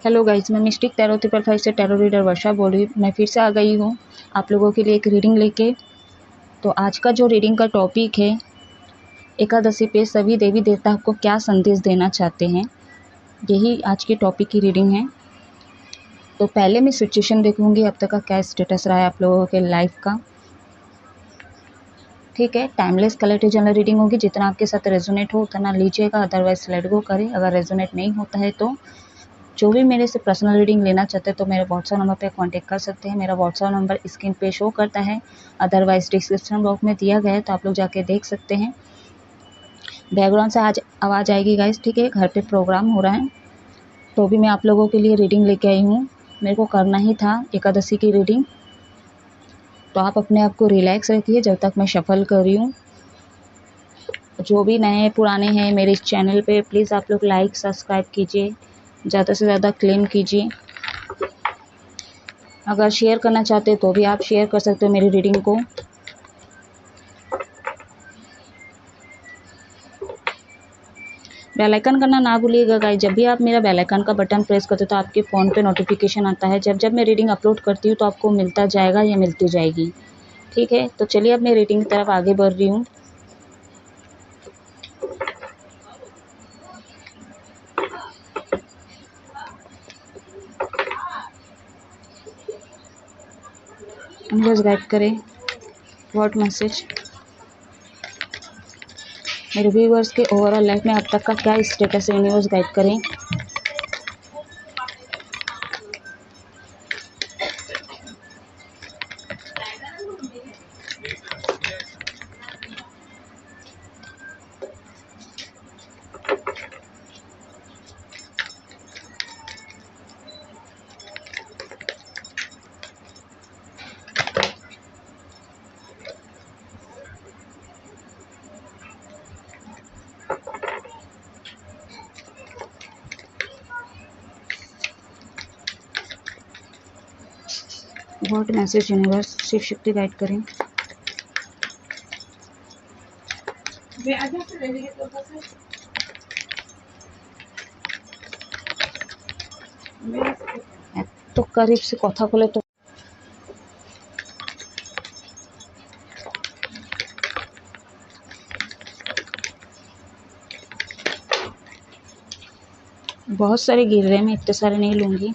Hello guys, मैं mistake tarot 555 से tarot reader वर्षा बोल रही हूँ। मैं फिर से आ गई हूँ आप लोगों के लिए एक रीडिंग लेके। तो आज का जो रीडिंग का टॉपिक है, एकादशी पे सभी देवी देवता आपको क्या संदेश देना चाहते हैं, यही आज की टॉपिक की रीडिंग है। तो पहले मैं सिचुएशन देखूँगी अब तक का क्या स्टेटस रहा है आप लोगों के लाइफ का। ठीक है, टाइमलेस कलेक्टिव जनरल रीडिंग होगी। जितना आपके साथ रेजोनेट हो उतना लीजिएगा, अदरवाइज लेट गो करें। अगर रेजोनेट नहीं होता है तो जो भी मेरे से पर्सनल रीडिंग लेना चाहते हैं तो मेरे व्हाट्सएप नंबर पे कांटेक्ट कर सकते हैं। मेरा व्हाट्सएप नंबर स्क्रीन पे शो करता है, अदरवाइज डिस्क्रिप्शन बॉक्स में दिया गया है, तो आप लोग जाके देख सकते हैं। बैकग्राउंड से आज आवाज़ आएगी गाइस, ठीक है। घर पे प्रोग्राम हो रहा है, तो भी मैं आप लोगों के लिए रीडिंग लेके आई हूँ। मेरे को करना ही था एकादशी की रीडिंग, तो आप अपने आप को रिलैक्स रखिए जब तक मैं शफल कर रही हूँ। जो भी नए पुराने हैं मेरे इस चैनल पे, प्लीज़ आप लोग लाइक सब्सक्राइब कीजिए, ज़्यादा से ज़्यादा क्लेम कीजिए। अगर शेयर करना चाहते तो भी आप शेयर कर सकते हो मेरी रीडिंग को। बेल आइकन करना ना भूलिएगा गाइस। जब भी आप मेरा बेल आइकन का बटन प्रेस करते हो तो आपके फ़ोन पे नोटिफिकेशन आता है। जब जब मैं रीडिंग अपलोड करती हूँ तो आपको मिलता जाएगा या मिलती जाएगी, ठीक है। तो चलिए अपनी रीडिंग की तरफ आगे बढ़ रही हूँ। यूनिवर्स गाइड करें व्हाट मैसेज मेरे व्यूअर्स के ओवरऑल लाइफ में अब तक का क्या स्टेटस है, यूनिवर्स गाइड करें। What message universe Shiv Shakti guide करें। तो करीब से कथा बोले तो बहुत सारे गिर रहे हैं, मैं इतने सारे नहीं लूँगी।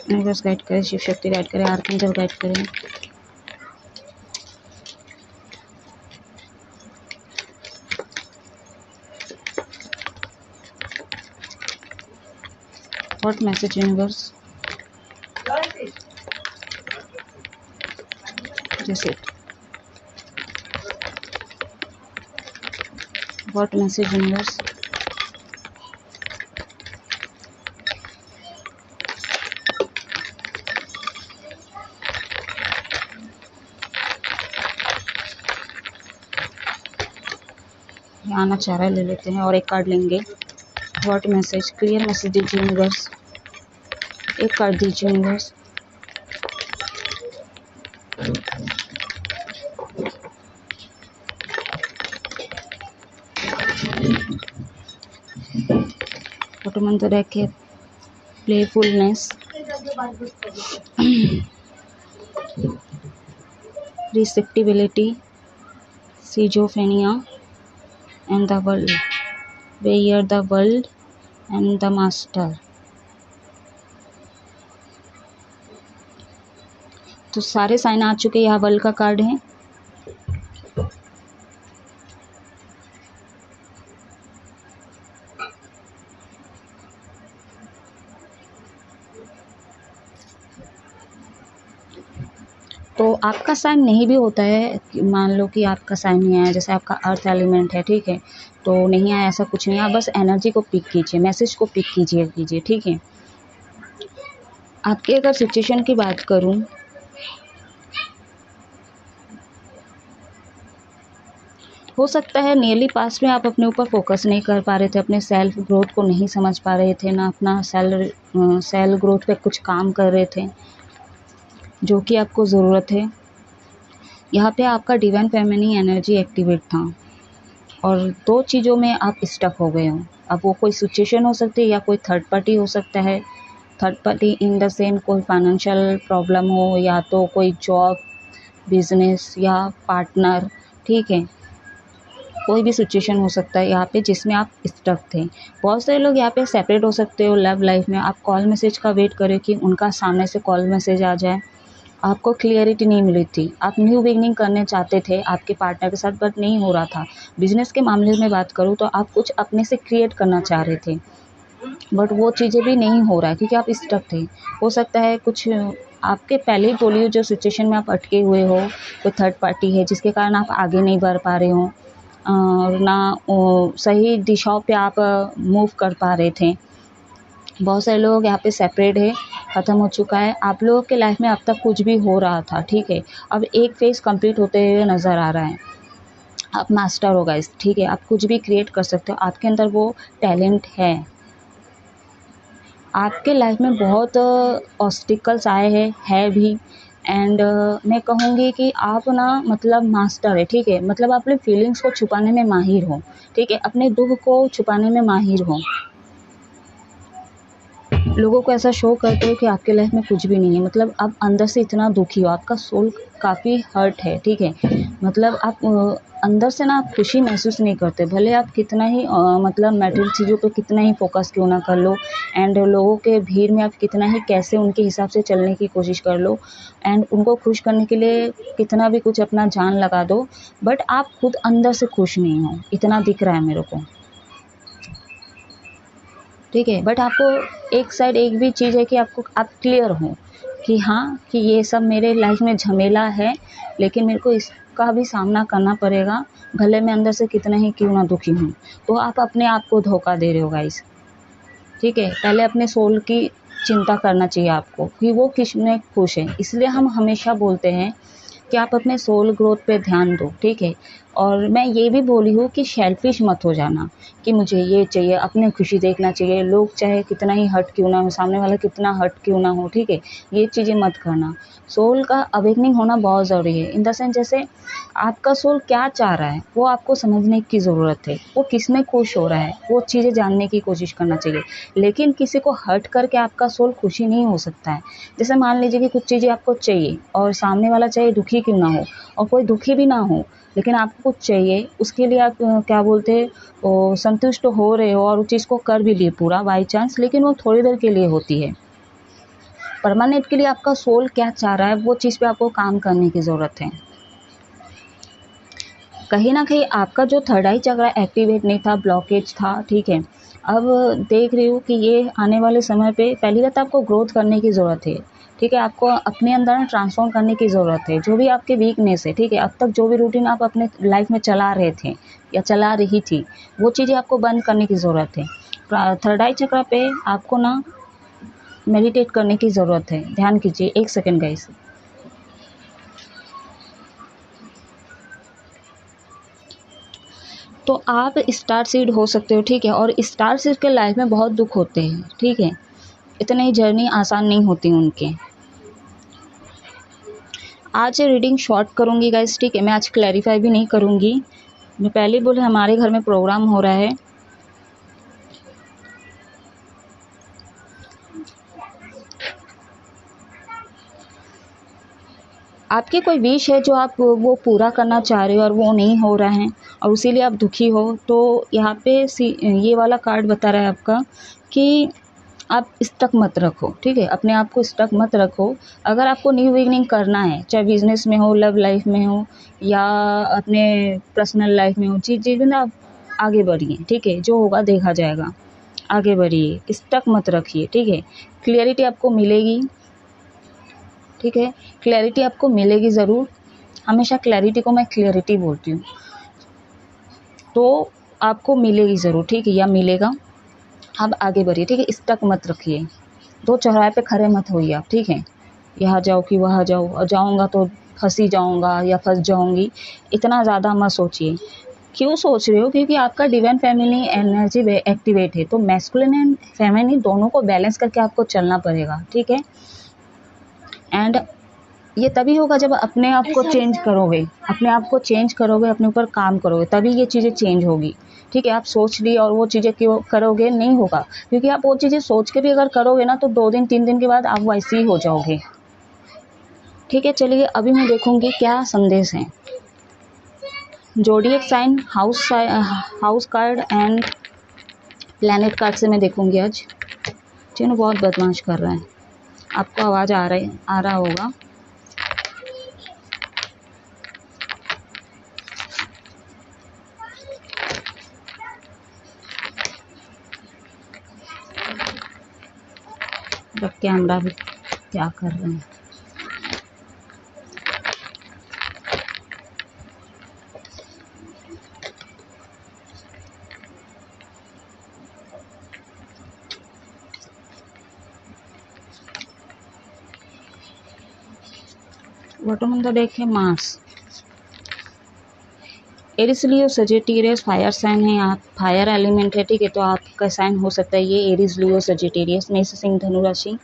यूनिवर्स गाइड करें, शिव शक्ति गाइड करें, आर्कएंजल गाइड करें। व्हाट मैसेज यूनिवर्स जैसे व्हाट मैसेज यूनिवर्स आना चाह रहा है, ले लेते हैं और एक कार्ड लेंगे। व्हाट मैसेज क्लियर मैसेज दीजिए यूनिवर्स, एक कार्ड दीजिए यूनिवर्स। फोटो मंत्र डेक है playfulness, receptibility, schizophrenia and the world, where the world and the master। तो सारे साइन आ चुके, यहाँ वर्ल्ड का कार्ड है। तो आपका साइन नहीं भी होता है, मान लो कि आपका साइन नहीं आया, जैसे आपका अर्थ एलिमेंट है, ठीक है, तो नहीं आया ऐसा कुछ नहीं है। आप बस एनर्जी को पिक कीजिए, मैसेज को पिक कीजिए, ठीक है। आपकी अगर सिचुएशन की बात करूं, हो सकता है नियरली पास्ट में आप अपने ऊपर फोकस नहीं कर पा रहे थे, अपने सेल्फ ग्रोथ को नहीं समझ पा रहे थे, ना अपना सेल्फ ग्रोथ पे कुछ काम कर रहे थे जो कि आपको ज़रूरत है। यहाँ पे आपका डिवाइन फेमिनिन एनर्जी एक्टिवेट था और दो चीज़ों में आप स्टक हो गए हो। अब वो कोई सिचुएशन हो सकती है या कोई थर्ड पार्टी हो सकता है। Third party in the same कोई फाइनेंशियल प्रॉब्लम हो या तो कोई जॉब, बिजनेस या पार्टनर, ठीक है। कोई भी सिचुएशन हो सकता है यहाँ पे जिसमें आप स्टक थे। बहुत सारे लोग यहाँ पे सेपरेट हो सकते हो लव लाइफ में। आप कॉल मैसेज का वेट करें कि उनका सामने से कॉल मैसेज आ जाए। आपको क्लियरिटी नहीं मिली थी, आप न्यू बिगनिंग करने चाहते थे आपके पार्टनर के साथ, बट नहीं हो रहा था। बिजनेस के मामले में बात करूँ तो आप कुछ अपने से क्रिएट करना चाह रहे थे, बट वो चीज़ें भी नहीं हो रहा है क्योंकि आप स्टक थे। हो सकता है कुछ आपके पहले ही बोलिए जो सिचुएशन में आप अटके हुए हो, कोई थर्ड पार्टी है जिसके कारण आप आगे नहीं बढ़ पा रहे हो, और ना सही दिशाओं पे आप मूव कर पा रहे थे। बहुत सारे लोग यहाँ पे सेपरेट है, ख़त्म हो चुका है। आप लोगों के लाइफ में अब तक कुछ भी हो रहा था, ठीक है। अब एक फेज़ कंप्लीट होते हुए नज़र आ रहा है। आप मास्टर हो गाइस, ठीक है। आप कुछ भी क्रिएट कर सकते हो, आपके अंदर वो टैलेंट है। आपके लाइफ में बहुत ऑब्स्टिकल्स आए हैं, है भी। एंड मैं कहूँगी कि आप ना मतलब मास्टर है, ठीक है। मतलब आप अपने फीलिंग्स को छुपाने में माहिर हो, ठीक है। अपने दुख को छुपाने में माहिर हो। लोगों को ऐसा शो करते हो कि आपके लाइफ में कुछ भी नहीं है, मतलब आप अंदर से इतना दुखी हो, आपका सोल काफ़ी हर्ट है, ठीक है। मतलब आप अंदर से ना आप खुशी महसूस नहीं करते, भले आप कितना ही मतलब मैटेरियल चीज़ों पे कितना ही फोकस क्यों ना कर लो, एंड लोगों के भीड़ में आप कितना ही कैसे उनके हिसाब से चलने की कोशिश कर लो, एंड उनको खुश करने के लिए कितना भी कुछ अपना जान लगा दो, बट आप खुद अंदर से खुश नहीं हो, इतना दिख रहा है मेरे को, ठीक है। बट आपको एक साइड एक भी चीज़ है कि आप क्लियर हो कि हाँ, कि ये सब मेरे लाइफ में झमेला है, लेकिन मेरे को इसका भी सामना करना पड़ेगा, भले मैं अंदर से कितना ही क्यों ना दुखी हूँ। तो आप अपने आप को धोखा दे रहे हो गाइस, ठीक है। पहले अपने सोल की चिंता करना चाहिए आपको कि वो किस में खुश है। इसलिए हम हमेशा बोलते हैं कि आप अपने सोल ग्रोथ पे ध्यान दो, ठीक है। और मैं ये भी बोली हूँ कि सेल्फिश मत हो जाना कि मुझे ये चाहिए, अपने खुशी देखना चाहिए, लोग चाहे कितना ही हर्ट क्यों ना हो, सामने वाला कितना हर्ट क्यों ना हो, ठीक है। ये चीज़ें मत करना। सोल का अवेकनिंग होना बहुत ज़रूरी है, इन द सेंस जैसे आपका सोल क्या चाह रहा है वो आपको समझने की ज़रूरत है, वो किस में खुश हो रहा है वो चीज़ें जानने की कोशिश करना चाहिए। लेकिन किसी को हर्ट करके आपका सोल खुशी नहीं हो सकता है। जैसे मान लीजिए कि कुछ चीज़ें आपको चाहिए और सामने वाला चाहे दुखी क्यों ना हो, और कोई दुखी भी ना हो, लेकिन आपको कुछ चाहिए, उसके लिए आप क्या बोलते हैं वो संतुष्ट हो रहे हो और उस चीज़ को कर भी लिए पूरा बाई चांस, लेकिन वो थोड़ी देर के लिए होती है। परमानेंट के लिए आपका सोल क्या चाह रहा है वो चीज़ पे आपको काम करने की ज़रूरत है। कहीं ना कहीं आपका जो थर्ड आई चक्र एक्टिवेट नहीं था, ब्लॉकेज था, ठीक है। अब देख रही हूँ कि ये आने वाले समय पे पहली बात आपको ग्रोथ करने की ज़रूरत है, ठीक है। आपको अपने अंदर ना ट्रांसफॉर्म करने की ज़रूरत है, जो भी आपके वीकनेस है, ठीक है। अब तक जो भी रूटीन आप अपने लाइफ में चला रहे थे या चला रही थी, वो चीज़ें आपको बंद करने की ज़रूरत है। थर्ड आई चक्र पे आपको ना मेडिटेट करने की ज़रूरत है। ध्यान कीजिए, एक सेकेंड गाइस। तो आप स्टार सीड हो सकते हो, ठीक है। और स्टार सीड के लाइफ में बहुत दुख होते हैं, ठीक है। इतनी ही जर्नी आसान नहीं होती उनके। आज रीडिंग शॉर्ट करूँगी गाइस, ठीक है। मैं आज क्लैरिफाई भी नहीं करूँगी। मैं पहले बोले हमारे घर में प्रोग्राम हो रहा है, आपकी कोई विश है जो आप वो पूरा करना चाह रहे हो और वो नहीं हो रहा है और इसीलिए आप दुखी हो, तो यहाँ पे ये वाला कार्ड बता रहा है आपका कि आप स्टक मत रखो, ठीक है। अपने आप को स्टक मत रखो। अगर आपको न्यू बिगनिंग करना है, चाहे बिजनेस में हो, लव लाइफ में हो या अपने पर्सनल लाइफ में हो, चीज़ें ना आप आगे बढ़िए, ठीक है। जो होगा देखा जाएगा, आगे बढ़िए, स्टक मत रखिए, ठीक है। क्लियरिटी आपको मिलेगी, ठीक है। क्लैरिटी आपको मिलेगी ज़रूर, हमेशा क्लैरिटी को मैं क्लियरिटी बोलती हूँ, तो आपको मिलेगी ज़रूर, ठीक है, या मिलेगा। आप आगे बढ़िए, ठीक है। स्टक मत रखिए, दो चौराहे पे खड़े मत होइए आप, ठीक है। यहाँ जाओ कि वहाँ जाओ, और जाऊँगा तो फंसी जाऊँगा या फंस जाऊँगी, इतना ज़्यादा मत सोचिए। क्यों सोच रहे हो? क्योंकि आपका डिवाइन फेमिनिन एनर्जी एक्टिवेट है, तो मैस्कुलिन एंड फेमिनिन दोनों को बैलेंस करके आपको चलना पड़ेगा, ठीक है। एंड ये तभी होगा जब अपने आप को चेंज करोगे, अपने आप को चेंज करोगे, अपने ऊपर काम करोगे, तभी ये चीज़ें चेंज होगी। ठीक है, आप सोच ली और वो चीज़ें क्यों करोगे, नहीं होगा। क्योंकि आप वो चीज़ें सोच के भी अगर करोगे ना तो 2 दिन 3 दिन के बाद आप वैसे ही हो जाओगे। ठीक है, चलिए अभी मैं देखूंगी क्या संदेश है। Zodiac sign, house card and planet card से मैं देखूंगी आज। चलो, बहुत बदमाश कर रहा है, आपको आवाज़ आ रहा होगा। कैमरा भी क्या कर रहे हैं। बॉटम देखें, Mars, Aries Leo Sagittarius fire sign है, आप फायर एलिमेंट है। ठीक है, तो आपका साइन हो सकता है ये एरिस लियो सजिटेरियस। मेष सिंह धनु राशि।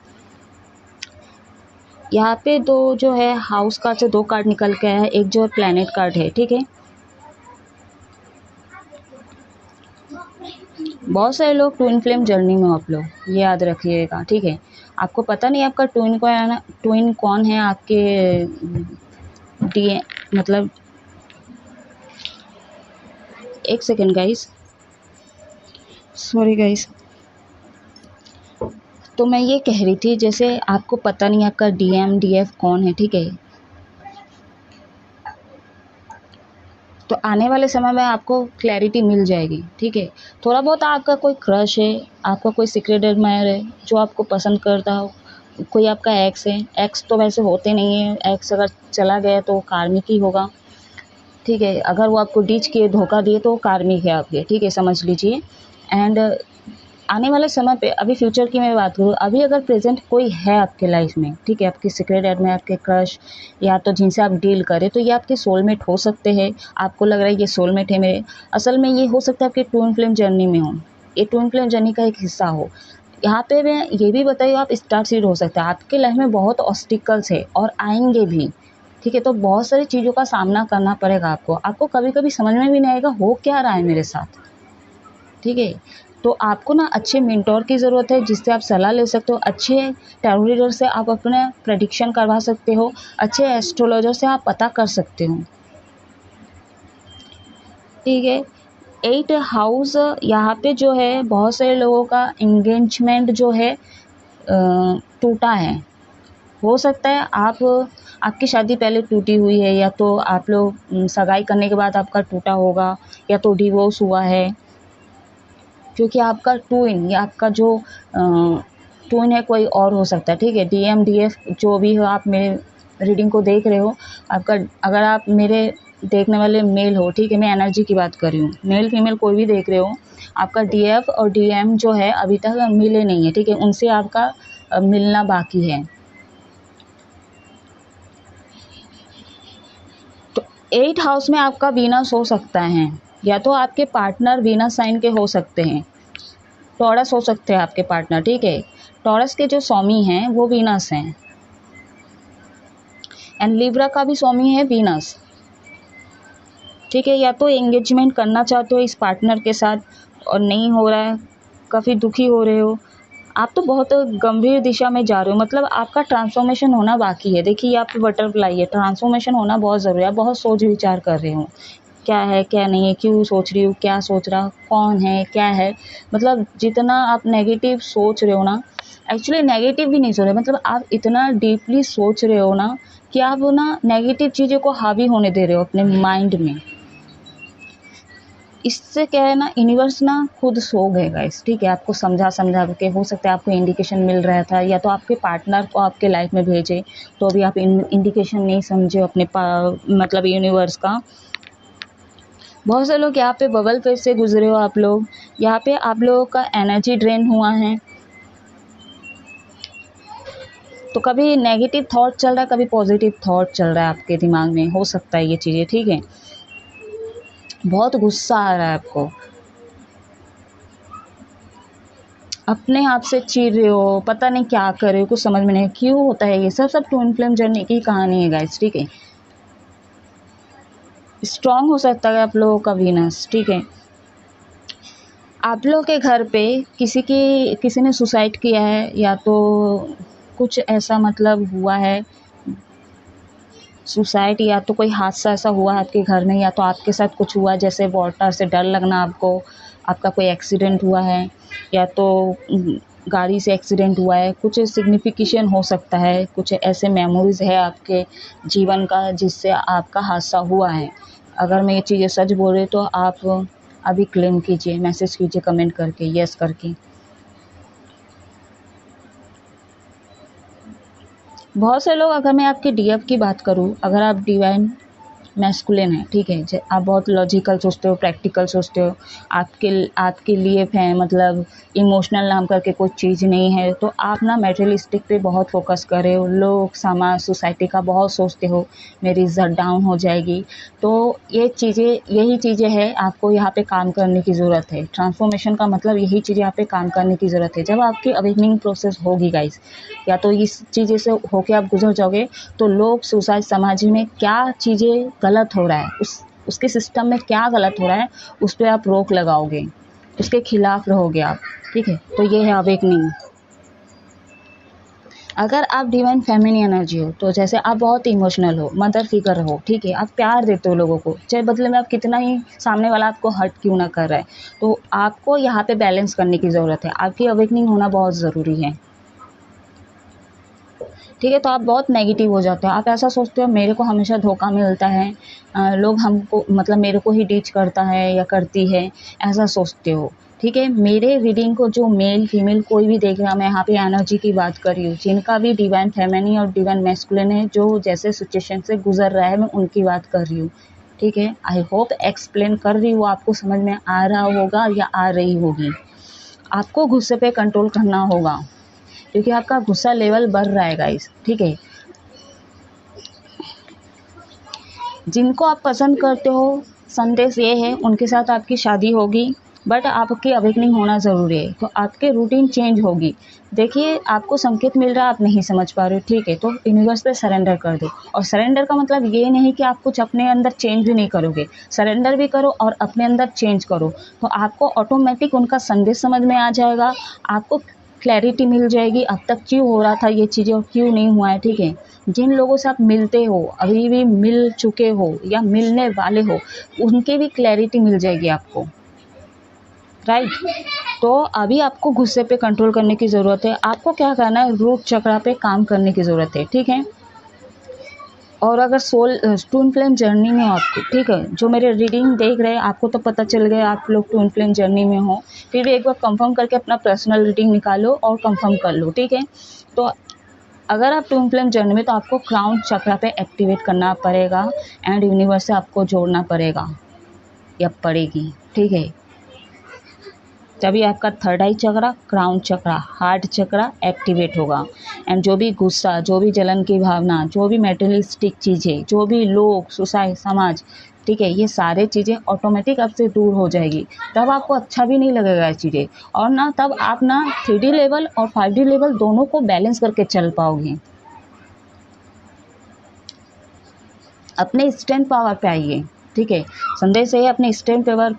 यहाँ पे दो जो है हाउस कार्ड से 2 कार्ड निकल के आया है, एक जो है प्लैनेट कार्ड है। ठीक है, बहुत सारे लोग ट्विन फ्लेम जर्नी में हो आप लोग, ये याद रखिएगा। ठीक है, आपको पता नहीं आपका ट्विन कौन है आपके डी, मतलब एक सेकेंड गाइस, सॉरी गाइस। तो मैं ये कह रही थी, जैसे आपको पता नहीं आपका डीएम डीएफ कौन है। ठीक है, तो आने वाले समय में आपको क्लैरिटी मिल जाएगी। ठीक है, थोड़ा बहुत आपका कोई क्रश है, आपका कोई सीक्रेट एडमायर है जो आपको पसंद करता हो, कोई आपका एक्स है। एक्स तो वैसे होते नहीं है, एक्स अगर चला गया तो कार्मिक ही होगा। ठीक है, अगर वो आपको डीच किए, धोखा दिए, तो वो कार्मिक है आपके। ठीक है, समझ लीजिए। एंड आने वाले समय पे, अभी फ्यूचर की मैं बात करूँ, अभी अगर प्रेजेंट कोई है आपके लाइफ में, ठीक है, आपकी सीक्रेट एडमायर, आपके क्रश, या तो जिनसे आप डील करें, तो ये आपके सोलमेट हो सकते हैं। आपको लग रहा है ये सोलमेट है मेरे, असल में ये हो सकता है आपके ट्विन फ्लेम जर्नी में हो, ये ट्विन फ्लेम जर्नी का एक हिस्सा हो। यहाँ पे मैं ये भी बताइए, आप स्टार सीड हो सकता है। आपके लाइफ में बहुत ऑब्स्टिकल्स है और आएंगे भी। ठीक है, तो बहुत सारी चीज़ों का सामना करना पड़ेगा आपको कभी कभी समझ में भी नहीं आएगा हो क्या रहा है मेरे साथ। ठीक है, तो आपको ना अच्छे मेंटोर की ज़रूरत है, जिससे आप सलाह ले सकते हो। अच्छे टैरो रीडर से आप अपने प्रेडिक्शन करवा सकते हो, अच्छे एस्ट्रोलॉजर से आप पता कर सकते हो। ठीक है, 8 हाउस, यहाँ पे जो है बहुत सारे लोगों का एंगेजमेंट जो है टूटा है। हो सकता है आपकी शादी पहले टूटी हुई है, या तो आप लोग सगाई करने के बाद आपका टूटा होगा, या तो डिवोर्स हुआ है। क्योंकि आपका ट्विन या आपका जो ट्विन है कोई और हो सकता है। ठीक है, डीएम डीएफ जो भी हो, आप मेरे रीडिंग को देख रहे हो, आपका, अगर आप मेरे देखने वाले मेल हो, ठीक है, मैं एनर्जी की बात कर रही हूँ, मेल फीमेल कोई भी देख रहे हो, आपका डीएफ और डीएम जो है अभी तक मिले नहीं है। ठीक है, उनसे आपका मिलना बाकी है। तो 8 हाउस में आपका वीनस हो सकता है, या तो आपके पार्टनर वीनस साइन के हो सकते हैं, टॉरस हो सकते हैं आपके पार्टनर। ठीक है, टॉरस के जो स्वामी हैं वो वीनस हैं, एंड लिब्रा का भी स्वामी है वीनस। ठीक है, या तो एंगेजमेंट करना चाहते हो इस पार्टनर के साथ और नहीं हो रहा है, काफ़ी दुखी हो रहे हो, आप तो बहुत गंभीर दिशा में जा रहे हो, मतलब आपका ट्रांसफॉर्मेशन होना बाकी है। देखिए, आप बटरफ्लाई है, ट्रांसफॉर्मेशन होना बहुत ज़रूरी है। बहुत सोच विचार कर रहे हो, क्या है क्या नहीं है, क्यों सोच रही हूँ, क्या सोच रहा, कौन है क्या है, मतलब जितना आप नेगेटिव सोच रहे हो ना, एक्चुअली नेगेटिव भी नहीं सोच रहे, मतलब आप इतना डीपली सोच रहे हो ना कि आप ना नेगेटिव चीज़ों को हावी होने दे रहे हो अपने माइंड में। इससे क्या है ना, यूनिवर्स ना खुद सो गए गाइस। ठीक है, आपको समझा के, हो सकता है आपको इंडिकेशन मिल रहा था, या तो आपके पार्टनर को आपके लाइफ में भेजे, तो अभी आप इंडिकेशन नहीं समझे अपने मतलब यूनिवर्स का। बहुत से लोग यहाँ पे बबल फेज से गुजरे हो आप लोग, यहाँ पे आप लोगों का एनर्जी ड्रेन हुआ है। तो कभी नेगेटिव थॉट चल रहा है, कभी पॉजिटिव थॉट चल रहा है आपके दिमाग में, हो सकता है ये चीज़ें। ठीक है, बहुत गुस्सा आ रहा है आपको, अपने आप से चिढ़ रहे हो, पता नहीं क्या कर रहे हो, कुछ समझ में नहीं क्यों होता है ये सब ट्विन फ्लेम जर्नी की कहानी है गाइस, ठीक है। स्ट्रांग हो सकता है आप लोगों का वीनस, ठीक है। आप लोगों के घर पे किसी ने सुसाइड किया है, या तो कुछ ऐसा मतलब हुआ है सुसाइड, या तो कोई हादसा ऐसा हुआ है आपके घर में, या तो आपके साथ कुछ हुआ जैसे वाटर से डर लगना आपको, आपका कोई एक्सीडेंट हुआ है, या तो गाड़ी से एक्सीडेंट हुआ है, कुछ सिग्निफिकेशन हो सकता है, कुछ ऐसे मेमोरीज है आपके जीवन का जिससे आपका हादसा हुआ है। अगर मैं ये चीज़ें सच बोल रही तो आप अभी क्लेम कीजिए, मैसेज कीजिए कमेंट करके, यस करके। बहुत से लोग, अगर मैं आपके डीएफ की बात करूं, अगर आप डिवाइन मैस्कुलिन है, ठीक है, आप बहुत लॉजिकल सोचते हो, प्रैक्टिकल सोचते हो, आपके लिए मतलब इमोशनल नाम करके कोई चीज़ नहीं है, तो आप ना मटेरियलिस्टिक पे बहुत फोकस कर रहे हो, लोग समाज सोसाइटी का बहुत सोचते हो, मेरी इज्जत डाउन हो जाएगी। तो यही चीज़ें हैं, आपको यहाँ पे काम करने की ज़रूरत है। ट्रांसफॉर्मेशन का मतलब यही चीज़ें यहाँ पे काम करने की ज़रूरत है। जब आपकी अवेकनिंग प्रोसेस होगी गाइस, या तो इस चीज़ें से होके आप गुजर जाओगे, तो लोग सोसाइटी समाज में क्या चीज़ें गलत हो रहा है, उसके सिस्टम में क्या गलत हो रहा है, उस पर आप रोक लगाओगे, उसके खिलाफ रहोगे आप, ठीक है। तो ये है अवेकनिंग। अगर आप डिवाइन फेमिनिन एनर्जी हो, तो जैसे आप बहुत इमोशनल हो, मदर फिगर हो, ठीक है, आप प्यार देते हो लोगों को, चाहे बदले में आप कितना ही सामने वाला आपको हर्ट क्यों ना कर रहा है, तो आपको यहाँ पे बैलेंस करने की ज़रूरत है। आपकी अवेकनिंग होना बहुत ज़रूरी है, ठीक है। तो आप बहुत नेगेटिव हो जाते हो, आप ऐसा सोचते हो मेरे को हमेशा धोखा मिलता है, लोग हमको मतलब मेरे को ही डीच करता है या करती है, ऐसा सोचते हो, ठीक है। मेरे रीडिंग को जो मेल फीमेल कोई भी देख रहा, मैं यहाँ पे एनर्जी की बात कर रही हूँ, जिनका भी डिवाइन फेमिनिन और डिवाइन मैस्कुलिन है, जो जैसे सिचुएशन से गुजर रहा है, मैं उनकी बात कर रही हूँ, ठीक है। आई होप एक्सप्लेन कर रही हूँ, आपको समझ में आ रहा होगा या आ रही होगी। आपको गुस्से पे कंट्रोल करना होगा, क्योंकि आपका गुस्सा लेवल बढ़ रहा है गाइस, ठीक है। जिनको आप पसंद करते हो, संदेश ये है उनके साथ आपकी शादी होगी, बट आपकी अवेकनिंग होना ज़रूरी है, तो आपके रूटीन चेंज होगी। देखिए आपको संकेत मिल रहा है, आप नहीं समझ पा रहे हो, ठीक है, तो यूनिवर्स पे सरेंडर कर दो। और सरेंडर का मतलब ये नहीं कि आप कुछ अपने अंदर चेंज भी नहीं करोगे, सरेंडर भी करो और अपने अंदर चेंज करो, तो आपको ऑटोमेटिक उनका संदेश समझ में आ जाएगा, आपको क्लैरिटी मिल जाएगी अब तक क्यों हो रहा था ये चीज़ें और क्यों नहीं हुआ है, ठीक है। जिन लोगों से आप मिलते हो, अभी भी मिल चुके हो या मिलने वाले हो, उनकी भी क्लैरिटी मिल जाएगी आपको, राइट। तो अभी आपको गुस्से पे कंट्रोल करने की ज़रूरत है, आपको क्या करना है, रूट चक्रा पे काम करने की ज़रूरत है, ठीक है। और अगर ट्विन फ्लेम जर्नी में हो आपको, ठीक है, जो मेरे रीडिंग देख रहे हैं आपको तो पता चल गया आप लोग ट्विन फ्लेम जर्नी में हो, फिर भी एक बार कंफर्म करके अपना पर्सनल रीडिंग निकालो और कंफर्म कर लो, ठीक है। तो अगर आप ट्विन फ्लेम जर्नी में, तो आपको क्राउन चक्रा पे एक्टिवेट करना पड़ेगा एंड यूनिवर्स से आपको जोड़ना पड़ेगा या पड़ेगी, ठीक है। तभी आपका थर्ड आई चक्रा, क्राउन चक्रा, हार्ट चक्रा एक्टिवेट होगा। एंड जो भी गुस्सा, जो भी जलन की भावना, जो भी मेटेरियलिस्टिक चीज़ें, जो भी लोग, सोसाइटी, समाज, ठीक है, ये सारे चीज़ें ऑटोमेटिक आपसे दूर हो जाएगी। तब आपको अच्छा भी नहीं लगेगा ये चीज़ें, और ना तब आप ना 3D लेवल और 5D लेवल दोनों को बैलेंस करके चल पाओगे। अपने स्ट्रेंथ पावर पे आइए, ठीक है। संदेश है अपने स्ट्रेंथ लेवल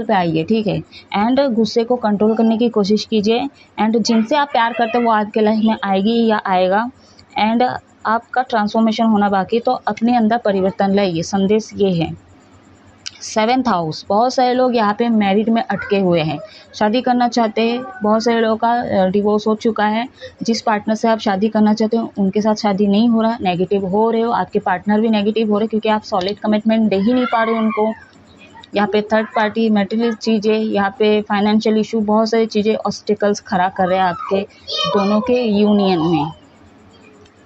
पे आइए, ठीक है। एंड गुस्से को कंट्रोल करने की कोशिश कीजिए, एंड जिनसे आप प्यार करते हो वो आपके लाइफ में आएगी या आएगा, एंड आपका ट्रांसफॉर्मेशन होना बाकी, तो अपने अंदर परिवर्तन लाइए। संदेश ये है। 7th हाउस, बहुत सारे लोग यहाँ पे मैरिड में अटके हुए हैं, शादी करना चाहते हैं, बहुत सारे लोगों का डिवोर्स हो चुका है। जिस पार्टनर से आप शादी करना चाहते हो उनके साथ शादी नहीं हो रहा, नेगेटिव हो रहे हो, आपके पार्टनर भी नेगेटिव हो रहे क्योंकि आप सॉलिड कमिटमेंट दे ही नहीं पा रहे हो उनको। यहाँ पे थर्ड पार्टी, मटेरियल चीज़ें, यहाँ पे फाइनेंशियल इशू, बहुत सारी चीज़ें ऑब्स्टिकल्स खड़ा कर रहे हैं आपके दोनों के यूनियन में,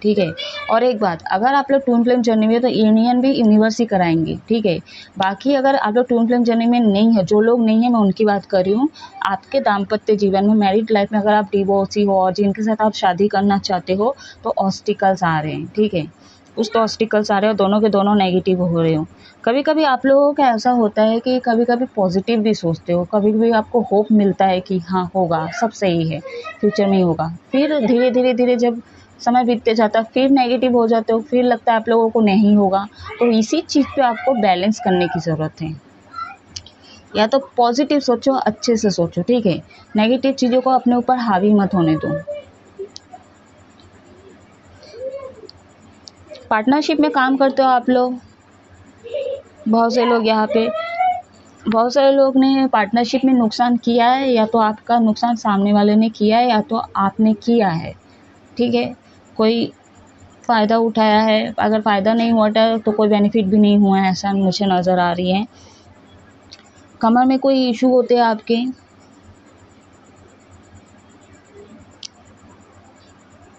ठीक है। और एक बात, अगर आप लोग ट्विन फ्लेम जर्नी में हो तो यूनियन भी यूनिवर्स ही कराएंगे, ठीक है। बाकी अगर आप लोग ट्विन फ्लेम जर्नी में नहीं है, जो लोग नहीं है, मैं उनकी बात कर रही हूँ, आपके दाम्पत्य जीवन में, मैरिड लाइफ में अगर आप डिवोर्सी हो और जिनके साथ आप शादी करना चाहते हो, तो ऑब्स्टिकल्स आ रहे हैं, ठीक है। कुछ तो ऑब्स्टिकल्स आ रहे हो, दोनों के दोनों नेगेटिव हो रहे हो, कभी कभी आप लोगों का ऐसा होता है कि कभी कभी पॉजिटिव भी सोचते हो, कभी कभी आपको होप मिलता है कि हाँ होगा, सब सही है, फ्यूचर में ही होगा। फिर धीरे धीरे धीरे जब समय बीतते जाता है फिर नेगेटिव हो जाते हो, फिर लगता है आप लोगों को नहीं होगा। तो इसी चीज़ पे आपको बैलेंस करने की ज़रूरत है। या तो पॉजिटिव सोचो, अच्छे से सोचो, ठीक है। नेगेटिव चीज़ों को अपने ऊपर हावी मत होने दो। पार्टनरशिप में काम करते हो आप लोग, बहुत से लोग यहाँ पे, बहुत सारे लोग ने पार्टनरशिप में नुकसान किया है, या तो आपका नुकसान सामने वाले ने किया है या तो आपने किया है, ठीक है। कोई फ़ायदा उठाया है, अगर फ़ायदा नहीं हुआ तो कोई बेनिफिट भी नहीं हुआ है, ऐसा मुझे नज़र आ रही है। कमर में कोई इशू होते हैं आपके,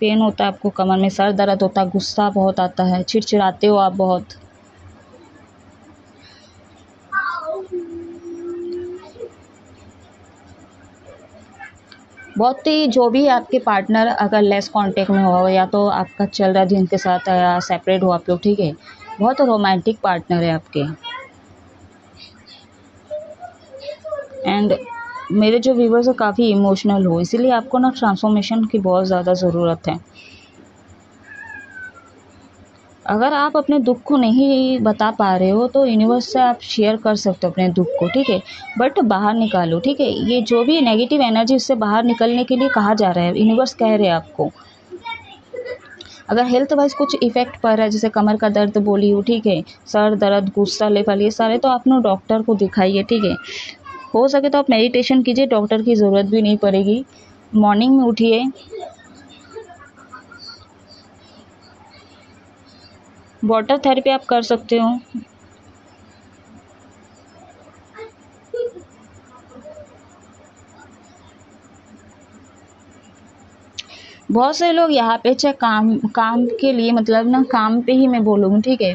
पेन होता है आपको कमर में, सर दर्द होता है, गुस्सा बहुत आता है, चिड़चिड़ाते हो आप बहुत। बहुत ही जो भी आपके पार्टनर अगर लेस कांटेक्ट में हो, या तो आपका चल रहा है जिनके साथ, या सेपरेट हो आप लोग, ठीक है, बहुत रोमांटिक पार्टनर है आपके। एंड मेरे जो व्यूवर्स है काफ़ी इमोशनल हो, इसीलिए आपको ना ट्रांसफॉर्मेशन की बहुत ज़्यादा ज़रूरत है। अगर आप अपने दुख को नहीं बता पा रहे हो तो यूनिवर्स से आप शेयर कर सकते हो अपने दुख को, ठीक है, बट बाहर निकालो, ठीक है। ये जो भी नेगेटिव एनर्जी, इससे बाहर निकलने के लिए कहा जा रहा है, यूनिवर्स कह रहे हैं आपको। अगर हेल्थ वाइज कुछ इफेक्ट पड़ रहा है, जैसे कमर का दर्द बोली हो, ठीक है, सर दर्द, गुस्सा लेवल, ये सारे, तो आप ना डॉक्टर को दिखाइए, ठीक है। हो सके तो आप मेडिटेशन कीजिए, डॉक्टर की ज़रूरत भी नहीं पड़ेगी। मॉर्निंग में उठिए, वाटर थेरेपी आप कर सकते हो। बहुत से लोग यहाँ पे चाहे काम काम के लिए, मतलब ना काम पे ही मैं बोलूँगी, ठीक है,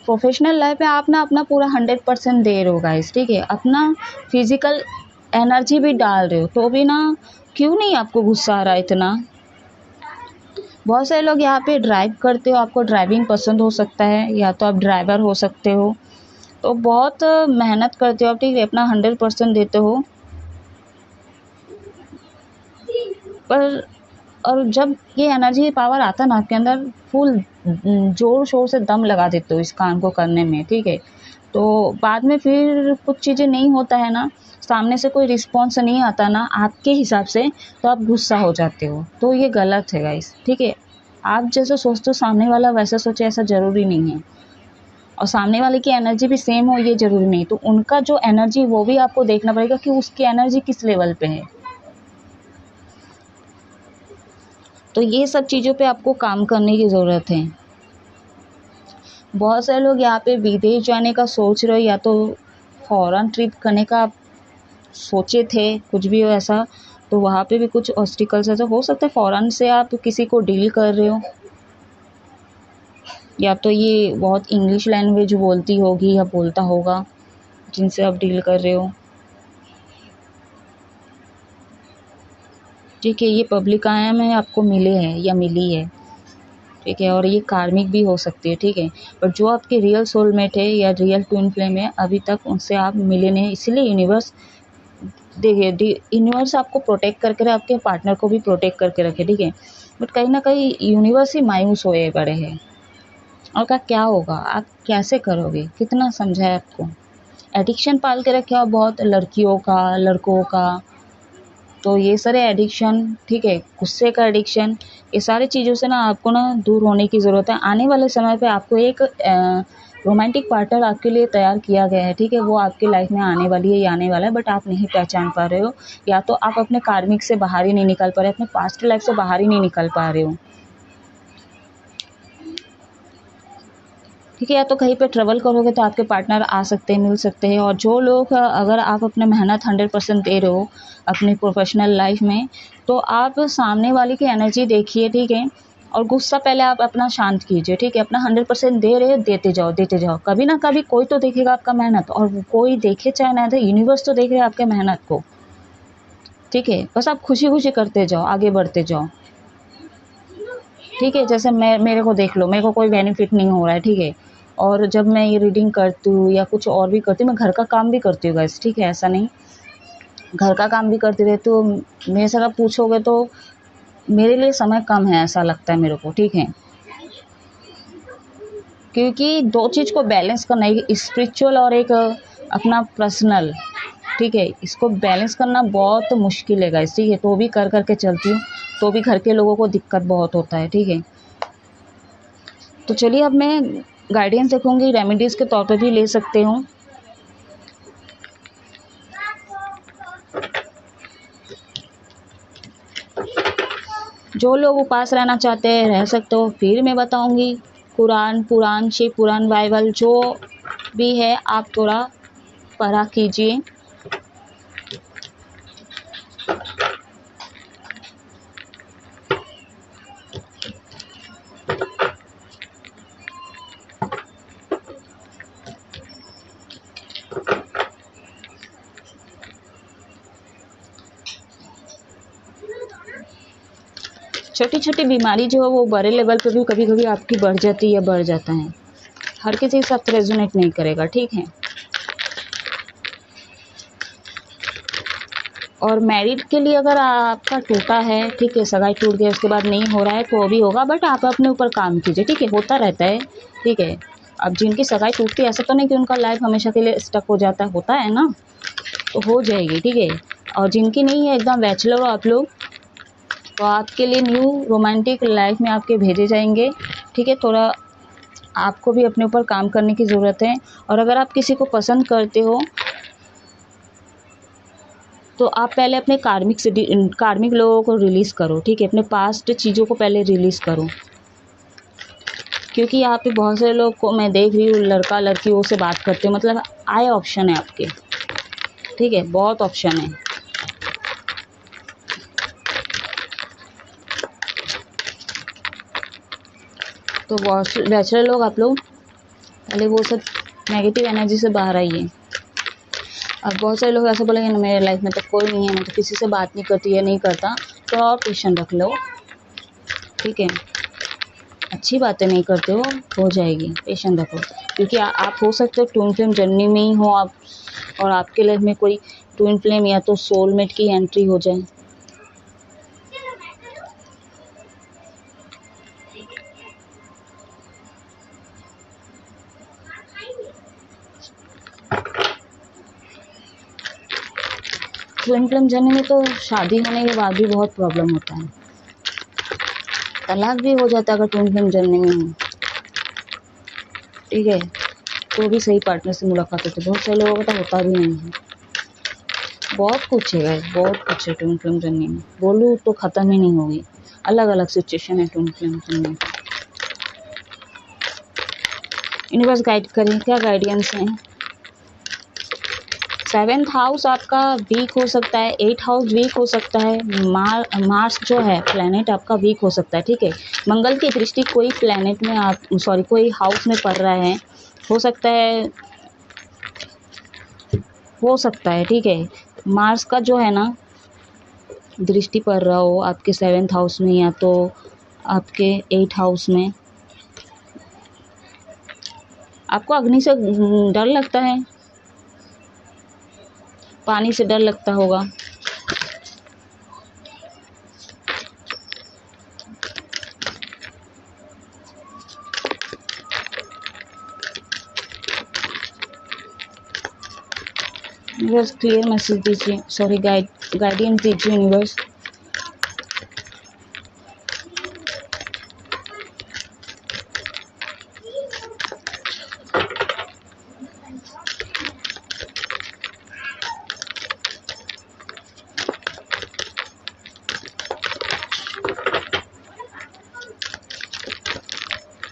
प्रोफेशनल लाइफ में आप ना अपना पूरा 100% दे रहे हो गाइस, ठीक है, अपना फिजिकल एनर्जी भी डाल रहे हो, तो भी ना क्यों नहीं आपको गुस्सा आ रहा है इतना। बहुत सारे लोग यहाँ पे ड्राइव करते हो, आपको ड्राइविंग पसंद हो सकता है, या तो आप ड्राइवर हो सकते हो, तो बहुत मेहनत करते हो आप, ठीक है, अपना 100% देते हो। पर और जब ये एनर्जी पावर आता ना आपके अंदर, फुल ज़ोर शोर से दम लगा देते हो इस काम को करने में, ठीक है, तो बाद में फिर कुछ चीज़ें नहीं होता है ना, सामने से कोई रिस्पॉन्स नहीं आता ना आपके हिसाब से, तो आप गुस्सा हो जाते हो, तो ये गलत है गाइस, ठीक है। आप जैसे सोचते हो सामने वाला वैसा सोचे, ऐसा ज़रूरी नहीं है, और सामने वाले की एनर्जी भी सेम हो ये ज़रूरी नहीं, तो उनका जो एनर्जी वो भी आपको देखना पड़ेगा कि उसकी एनर्जी किस लेवल पे है। तो ये सब चीज़ों पे आपको काम करने की ज़रूरत है। बहुत सारे लोग यहाँ पे विदेश जाने का सोच रहे हो, या तो फॉरेन ट्रिप करने का आप सोचे थे, कुछ भी हो ऐसा, तो वहाँ पे भी कुछ ऑब्स्टिकल्स ऐसा हो सकता है। फॉरेन से आप किसी को डील कर रहे हो, या तो ये बहुत इंग्लिश लैंग्वेज बोलती होगी या बोलता होगा जिनसे आप डील कर रहे हो, ठीक है। ये पब्लिक आया में आपको मिले हैं या मिली है, ठीक है, और ये कार्मिक भी हो सकती है, ठीक है। पर जो आपके रियल सोलमेट है या रियल ट्विन फ्लेम है, अभी तक उनसे आप मिले नहीं, इसलिए यूनिवर्स, देखिए, यूनिवर्स आपको प्रोटेक्ट करके रखे, आपके पार्टनर को भी प्रोटेक्ट करके रखे, ठीक है, बट कहीं ना कहीं यूनिवर्स ही मायूस होए पड़े हैं। और क्या होगा, आप कैसे करोगे, कितना समझाए आपको। एडिक्शन पाल के रखे आप बहुत, लड़कियों का, लड़कों का, तो ये सारे एडिक्शन, ठीक है, गुस्से का एडिक्शन, ये सारी चीज़ों से ना आपको ना दूर होने की ज़रूरत है। आने वाले समय पे आपको एक रोमांटिक पार्टनर आपके लिए तैयार किया गया है, ठीक है, वो आपकी लाइफ में आने वाली है या आने वाला है, बट आप नहीं पहचान पा रहे हो, या तो आप अपने कार्मिक से बाहर ही नहीं निकल पा रहे, अपने पास्ट लाइफ से बाहर ही नहीं निकल पा रहे हो, ठीक है। या तो कहीं पे ट्रैवल करोगे तो आपके पार्टनर आ सकते हैं, मिल सकते हैं। और जो लोग, अगर आप अपने मेहनत 100% दे रहे हो अपनी प्रोफेशनल लाइफ में, तो आप सामने वाले की एनर्जी देखिए, ठीक है, और गुस्सा पहले आप अपना शांत कीजिए, ठीक है। अपना 100% दे रहे हो, देते जाओ देते जाओ, कभी ना कभी कोई तो देखेगा आपका मेहनत, और कोई देखे चाहे ना दे, यूनिवर्स तो देख रहे आपके मेहनत को, ठीक है। बस आप खुशी खुशी करते जाओ, आगे बढ़ते जाओ, ठीक है। जैसे मेरे को देख लो, मेरे को कोई बेनिफिट नहीं हो रहा है, ठीक है, और जब मैं ये रीडिंग करती हूँ या कुछ और भी करती हूँ, मैं घर का काम भी करती हूँ गाइस, ठीक है, ऐसा नहीं, घर का काम भी करती रहती हूँ। मेरे से अगर पूछोगे तो मेरे लिए समय कम है ऐसा लगता है मेरे को, ठीक है, क्योंकि दो चीज़ को बैलेंस करना, एक स्पिरिचुअल और एक अपना पर्सनल, ठीक है, इसको बैलेंस करना बहुत मुश्किल है गाइस, ठीक है, तो भी कर कर के चलती हूँ, तो भी घर के लोगों को दिक्कत बहुत होता है, ठीक है। तो चलिए अब मैं गाइडेंस देखूँगी, रेमेडीज़ के तौर पे भी ले सकते हो। जो लोग उपास रहना चाहते हैं रह सकते हो, फिर मैं बताऊंगी कुरान, पुराण, शिव पुराण, बाइबल जो भी है आप थोड़ा पढ़ा कीजिए। छोटी छोटी बीमारी जो है वो बड़े लेवल पे भी कभी कभी आपकी बढ़ जाती है या बढ़ जाता है, हर किसी के साथ रेजोनेट नहीं करेगा, ठीक है। और मैरिड के लिए अगर आपका टूटा है, ठीक है, सगाई टूट गया उसके बाद नहीं हो रहा है तो भी होगा, बट आप अपने ऊपर काम कीजिए, ठीक है, होता रहता है, ठीक है। अब जिनकी सगाई टूटती है ऐसा तो नहीं कि उनका लाइफ हमेशा के लिए स्टक हो जाता है, होता है ना, तो हो जाएगी, ठीक है। और जिनकी नहीं है, एकदम बैचलर हो आप लोग, तो आपके लिए न्यू रोमांटिक लाइफ में आपके भेजे जाएंगे, ठीक है। थोड़ा आपको भी अपने ऊपर काम करने की ज़रूरत है। और अगर आप किसी को पसंद करते हो तो आप पहले अपने कार्मिक लोगों को रिलीज़ करो, ठीक है, अपने पास्ट चीज़ों को पहले रिलीज़ करो, क्योंकि यहाँ पे बहुत सारे लोग को मैं देख रही हूँ लड़का लड़कियों से बात करते हो, मतलब आए ऑप्शन है आपके, ठीक है, बहुत ऑप्शन है। तो बैचलर लोग आप लोग पहले वो सब नेगेटिव एनर्जी से बाहर आइए। अब बहुत सारे लोग ऐसे बोलेंगे ना मेरे लाइफ में तो कोई नहीं है, मैं तो किसी से बात नहीं करती या नहीं करता, तो आप पेशेंस रख लो, ठीक है, अच्छी बातें नहीं करते हो जाएगी, पेशेंस रखो, क्योंकि आप हो सकते हो ट्विन फ्लेम जर्नी में ही हो आप, और आपके लाइफ में कोई ट्विन फ्लेम या तो सोलमेट की एंट्री हो जाए। ट्विन फ्लेम जर्नी में तो शादी होने के बाद भी बहुत प्रॉब्लम होता है, तलाक भी हो जाता है अगर ट्विन फ्लेम जर्नी में हो, ठीक है, तो भी सही पार्टनर से मुलाकात होती है, बहुत सारे लोगों का तो होता भी नहीं है। बहुत कुछ है गाइस, बहुत कुछ है ट्विन फ्लेम जर्नी में, बोलूँ तो ख़त्म ही नहीं होगी, अलग अलग सिचुएशन है twin flame journey. Universe guide करें, क्या गाइडेंस है। 7th हाउस आपका वीक हो सकता है, 8th हाउस वीक हो सकता है, मार्स जो है प्लैनेट आपका वीक हो सकता है, ठीक है। मंगल की दृष्टि कोई प्लैनेट में कोई हाउस में पड़ रहा है, हो सकता है, ठीक है। मार्स का जो है ना दृष्टि पड़ रहा हो आपके 7th हाउस में या तो आपके 8th हाउस में। आपको अग्नि से डर लगता है, पानी से डर लगता होगा, यूनिवर्स क्लियर मैसेज दीजिए, सॉरी गाइडेंस दीजिए यूनिवर्स।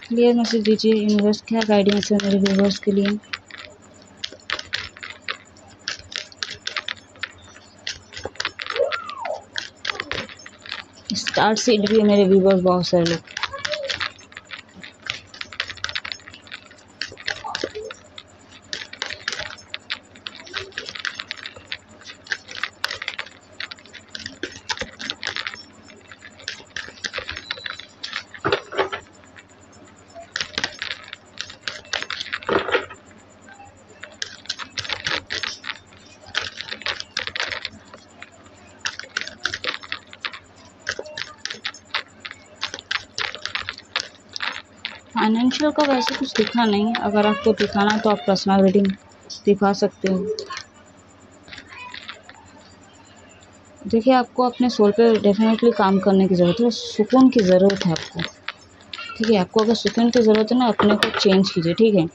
क्लियर मैसेज दीजिए यूनिवर्स, क्या गाइडेंस है मेरे व्यूवर्स के लिए। स्टार सीड भी है मेरे व्यूवर्स, बहुत सारे लोग। फाइनेंशियल का वैसे कुछ दिखा नहीं, अगर आपको दिखाना है तो आप पर्सनल रीडिंग दिखा सकते हो। देखिए, आपको अपने सोल पे डेफिनेटली काम करने की ज़रूरत है, सुकून की ज़रूरत है आपको, ठीक है। आपको अगर सुकून की ज़रूरत है ना, अपने को चेंज कीजिए, ठीक है।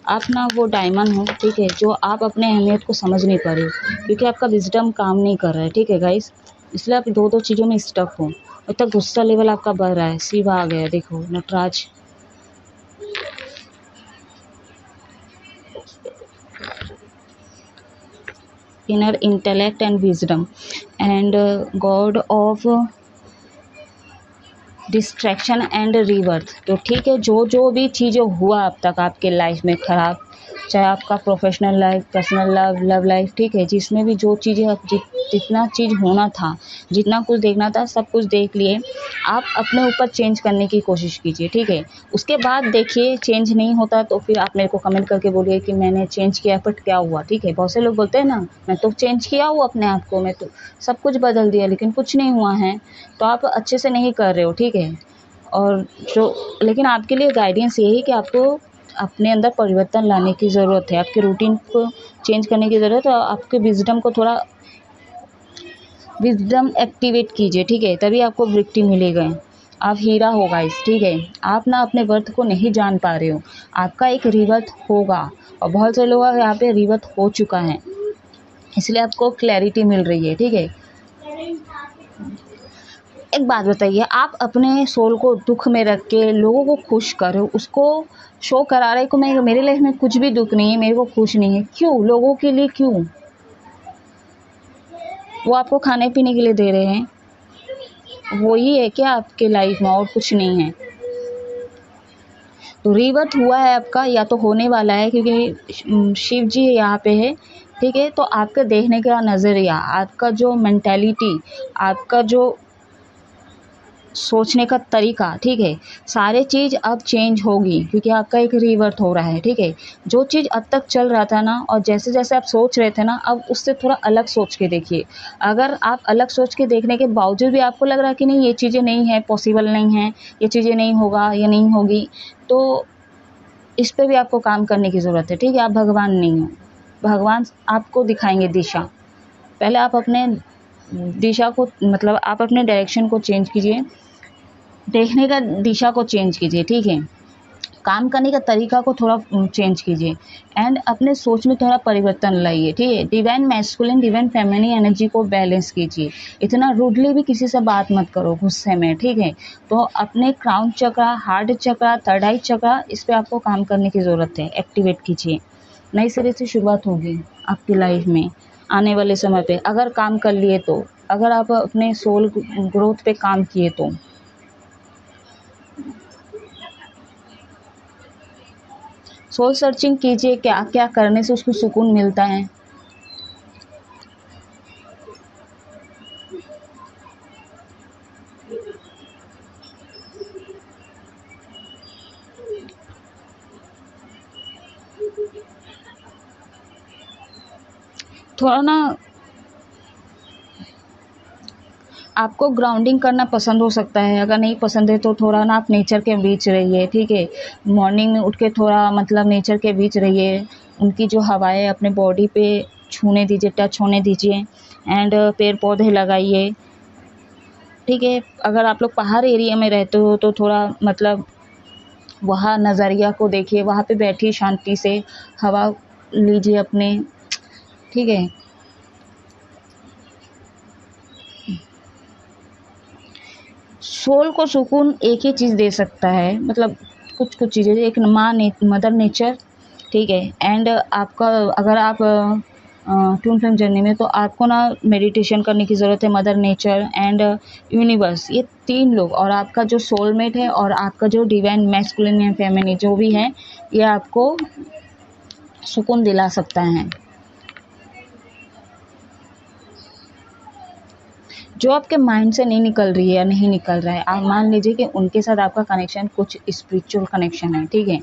आप ना वो डायमंड हो, ठीक है, जो आप अपने अहमियत को समझ नहीं पा रहे हो, क्योंकि आपका विजडम काम नहीं कर रहा है, ठीक है गाइस। इसलिए आप दो चीज़ों में स्टक हो। इतना गुस्सा लेवल आपका बढ़ रहा है। शिवा आ गया, देखो Nataraja. Inner intellect and wisdom and god of distraction and rebirth. तो ठीक है, जो भी चीज़ें हुआ अब तक आपके लाइफ में ख़राब, चाहे आपका professional life, personal love life, ठीक है, जिसमें भी जो चीज़ें अब जितना चीज़ होना था, जितना कुछ देखना था, सब कुछ देख लिए। आप अपने ऊपर चेंज करने की कोशिश कीजिए, ठीक है। उसके बाद देखिए चेंज नहीं होता तो फिर आप मेरे को कमेंट करके बोलिए कि मैंने चेंज किया बट क्या हुआ, ठीक है। बहुत से लोग बोलते हैं ना, मैं तो चेंज किया हूँ अपने आप को, मैं तो सब कुछ बदल दिया, लेकिन कुछ नहीं हुआ है, तो आप अच्छे से नहीं कर रहे हो, ठीक है। और जो लेकिन आपके लिए गाइडेंस यही कि आपको अपने अंदर परिवर्तन लाने की ज़रूरत है, आपके रूटीन को चेंज करने की ज़रूरत है, और आपके विजडम को थोड़ा विजडम एक्टिवेट कीजिए, ठीक है, तभी आपको विक्ट्री मिलेगा। आप हीरा हो गाइस, ठीक है। आप ना अपने वर्थ को नहीं जान पा रहे हो, आपका एक रीबर्थ होगा, और बहुत से लोग यहाँ पे रीबर्थ हो चुका है, इसलिए आपको क्लैरिटी मिल रही है, ठीक है। एक बात बताइए, आप अपने सोल को दुख में रख के लोगों को खुश करो, उसको शो करा रहे को मैं मेरे लाइफ में कुछ भी दुख नहीं है, मेरे को खुश नहीं है, क्यों? लोगों के लिए क्यों? वो आपको खाने पीने के लिए दे रहे हैं, वो ही है क्या आपके लाइफ में, और कुछ नहीं है। तो रीबर्थ हुआ है आपका, या तो होने वाला है, क्योंकि शिव जी यहाँ पे है, ठीक है। तो आपका देखने का नज़रिया, आपका जो मेंटालिटी, आपका जो सोचने का तरीका, ठीक है, सारे चीज़ अब चेंज होगी, क्योंकि आपका एक रीबर्थ हो रहा है, ठीक है। जो चीज़ अब तक चल रहा था ना, और जैसे जैसे आप सोच रहे थे ना, अब उससे थोड़ा अलग सोच के देखिए। अगर आप अलग सोच के देखने के बावजूद भी आपको लग रहा है कि नहीं ये चीज़ें नहीं है, पॉसिबल नहीं है, ये चीज़ें नहीं होगा, ये नहीं होगी, तो इस पे भी आपको काम करने की ज़रूरत है, ठीक है। आप भगवान नहीं हो, भगवान आपको दिखाएंगे दिशा। पहले आप अपने दिशा को, मतलब आप अपने डायरेक्शन को चेंज कीजिए, देखने का दिशा को चेंज कीजिए, ठीक है। काम करने का तरीका को थोड़ा चेंज कीजिए, एंड अपने सोच में थोड़ा परिवर्तन लाइए, ठीक है। Divine masculine, divine feminine energy को बैलेंस कीजिए। इतना रूडली भी किसी से बात मत करो गुस्से में, ठीक है। तो अपने क्राउन चक्रा, हार्ट चक्रा, थर्ड आई चक्रा, इस पे आपको काम करने की ज़रूरत है, एक्टिवेट कीजिए। नई सिरे से शुरुआत होगी आपकी लाइफ में आने वाले समय पे, अगर काम कर लिए तो, अगर आप अपने सोल ग्रोथ पे काम किए तो। सोल सर्चिंग कीजिए, क्या क्या करने से उसको सुकून मिलता है। थोड़ा ना आपको ग्राउंडिंग करना पसंद हो सकता है, अगर नहीं पसंद है तो थोड़ा ना आप नेचर के बीच रहिए, ठीक है। मॉर्निंग में उठ के थोड़ा मतलब नेचर के बीच रहिए, उनकी जो हवाएं अपने बॉडी पे छूने दीजिए, टच होने दीजिए, एंड पेड़ पौधे लगाइए, ठीक है। अगर आप लोग पहाड़ एरिया में रहते हो तो थोड़ा मतलब वहाँ नज़रिया को देखिए, वहाँ पे बैठिए शांति से, हवा लीजिए अपने, ठीक है। सोल को सुकून एक ही चीज़ दे सकता है, मतलब कुछ कुछ चीज़ें, एक मदर नेचर, ठीक है। एंड आपका, अगर आप ट्विन फ्लेम जर्नी में, तो आपको ना मेडिटेशन करने की ज़रूरत है। मदर नेचर एंड यूनिवर्स, ये तीन लोग, और आपका जो सोलमेट है, और आपका जो डिवाइन मैस्कुलिन या फेमिनिन जो भी है, ये आपको सुकून दिला सकता है। जो आपके माइंड से नहीं निकल रही है या नहीं निकल रहा है, आप मान लीजिए कि उनके साथ आपका कनेक्शन कुछ स्पिरिचुअल कनेक्शन है, ठीक है।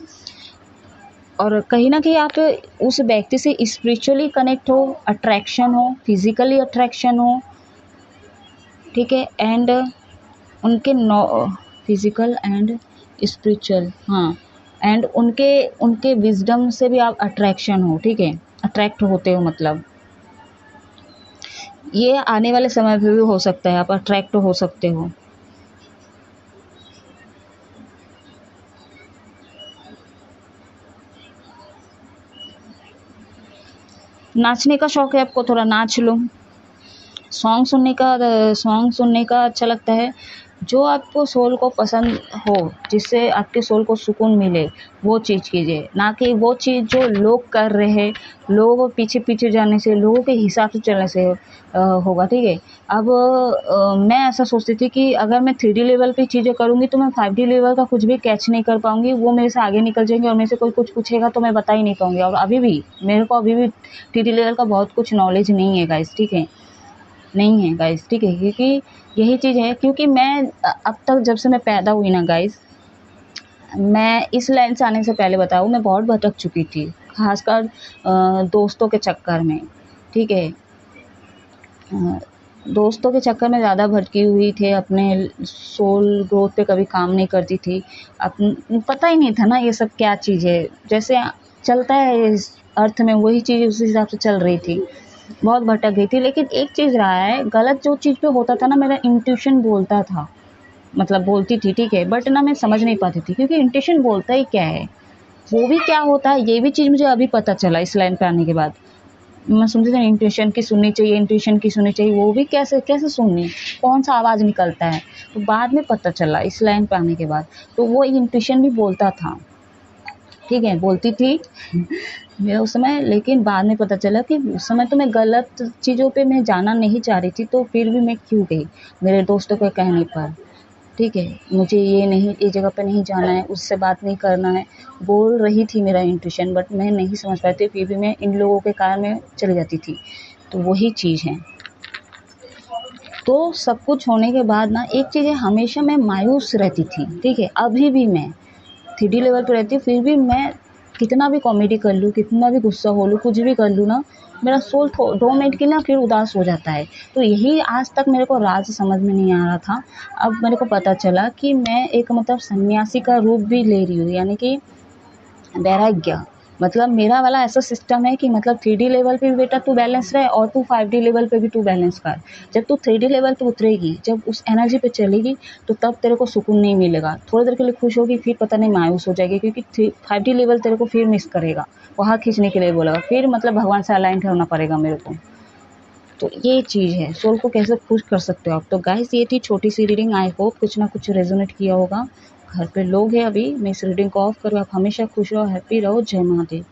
और कहीं ना कहीं आप उस व्यक्ति से स्पिरिचुअली कनेक्ट हो, अट्रैक्शन हो, फिजिकली अट्रैक्शन हो, ठीक है। एंड उनके फिजिकल एंड स्पिरिचुअल, हाँ, एंड उनके उनके विजडम से भी आप अट्रैक्शन हो, ठीक है, अट्रैक्ट होते हो, मतलब ये आने वाले समय पे भी हो सकता है, आप अट्रैक्ट हो सकते हो। नाचने का शौक है आपको, थोड़ा नाच लो। सॉन्ग सुनने का अच्छा लगता है। जो आपको सोल को पसंद हो, जिससे आपके सोल को सुकून मिले, वो चीज़ कीजिए, ना कि वो चीज़ जो लोग कर रहे हैं, लोगों के पीछे पीछे जाने से, लोगों के हिसाब से चलने से होगा, ठीक है। अब मैं ऐसा सोचती थी कि अगर मैं 3D लेवल पे चीज़ें करूँगी तो मैं 5D लेवल का कुछ भी कैच नहीं कर पाऊँगी, वो मेरे से आगे निकल जाएंगे और मेरे से कोई कुछ पूछेगा तो मैं बता ही नहीं पाऊँगी। और अभी भी मेरे को अभी भी 3D लेवल का बहुत कुछ नॉलेज नहीं है गाइस, ठीक है, नहीं है गाइस, ठीक है, क्योंकि यही चीज़ है, क्योंकि मैं अब तक जब से मैं पैदा हुई ना गाइस, मैं इस लाइन से आने से पहले बताऊँ, मैं बहुत भटक चुकी थी, खासकर दोस्तों के चक्कर में, ठीक है। दोस्तों के चक्कर में ज़्यादा भटकी हुई थी, अपने सोल ग्रोथ पे कभी काम नहीं करती थी, पता ही नहीं था ना ये सब क्या चीज़ है, जैसे चलता है इस अर्थ में वही चीज़ उस हिसाब से चल रही थी, बहुत भटक गई थी। लेकिन एक चीज़ रहा है, गलत जो चीज़ पे होता था ना, मेरा इंट्यूशन बोलता था, मतलब बोलती थी, ठीक है, बट ना मैं समझ नहीं पाती थी, क्योंकि इंट्यूशन बोलता ही क्या है, वो भी क्या होता है, ये भी चीज़ मुझे अभी पता चला इस लाइन पे आने के बाद। मैं सुनती थी इंट्यूशन की सुननी चाहिए, इंट्यूशन की सुननी चाहिए, वो भी कैसे कैसे सुननी, कौन सा आवाज़ निकलता है, तो बाद में पता चला इस लाइन पे आने के बाद, तो वो इंट्यूशन भी बोलता था, ठीक है, बोलती थी मैं उस समय। लेकिन बाद में पता चला कि उस समय तो मैं गलत चीज़ों पे मैं जाना नहीं चाह रही थी, तो फिर भी मैं क्यों गई मेरे दोस्तों के कहने पर, ठीक है, मुझे ये जगह पे नहीं जाना है, उससे बात नहीं करना है, बोल रही थी मेरा इंट्यूशन, बट मैं नहीं समझ पाई थी, फिर भी मैं इन लोगों के कारण में चली जाती थी। तो वही चीज़ है। तो सब कुछ होने के बाद ना एक चीज़ है, हमेशा मैं मायूस रहती थी, ठीक है, अभी भी मैं 3D लेवल पे रहती हूँ, फिर भी मैं कितना भी कॉमेडी कर लूँ, कितना भी गुस्सा हो लूँ, कुछ भी कर लूँ ना, मेरा सोल 2 मिनट के लिए फिर उदास हो जाता है। तो यही आज तक मेरे को राज समझ में नहीं आ रहा था। अब मेरे को पता चला कि मैं एक मतलब सन्यासी का रूप भी ले रही हूँ, यानी कि वैराग्य, मतलब मेरा वाला ऐसा सिस्टम है कि मतलब 3D लेवल पे भी बेटा तू बैलेंस रहे और तू 5D लेवल पे भी तू बैलेंस कर। जब तू 3D लेवल पे उतरेगी, जब उस एनर्जी पे चलेगी, तो तब तेरे को सुकून नहीं मिलेगा। थोड़ी देर के लिए खुश होगी, फिर पता नहीं मायूस हो जाएगी, क्योंकि 5D लेवल तेरे को फिर मिस करेगा, वहाँ खींचने के लिए बोलेगा, फिर मतलब भगवान से अलाइन होना पड़ेगा मेरे को। तो ये चीज़ है, सोल को कैसे खुश कर सकते हो आप। तो गाइस ये थी छोटी सी रीडिंग, आई होप कुछ ना कुछ रेजोनेट किया होगा। घर पे लोग हैं अभी, मैं इस रीडिंग को ऑफ करूँ, आप हमेशा खुश रहो, हैप्पी रहो, जय महादेव।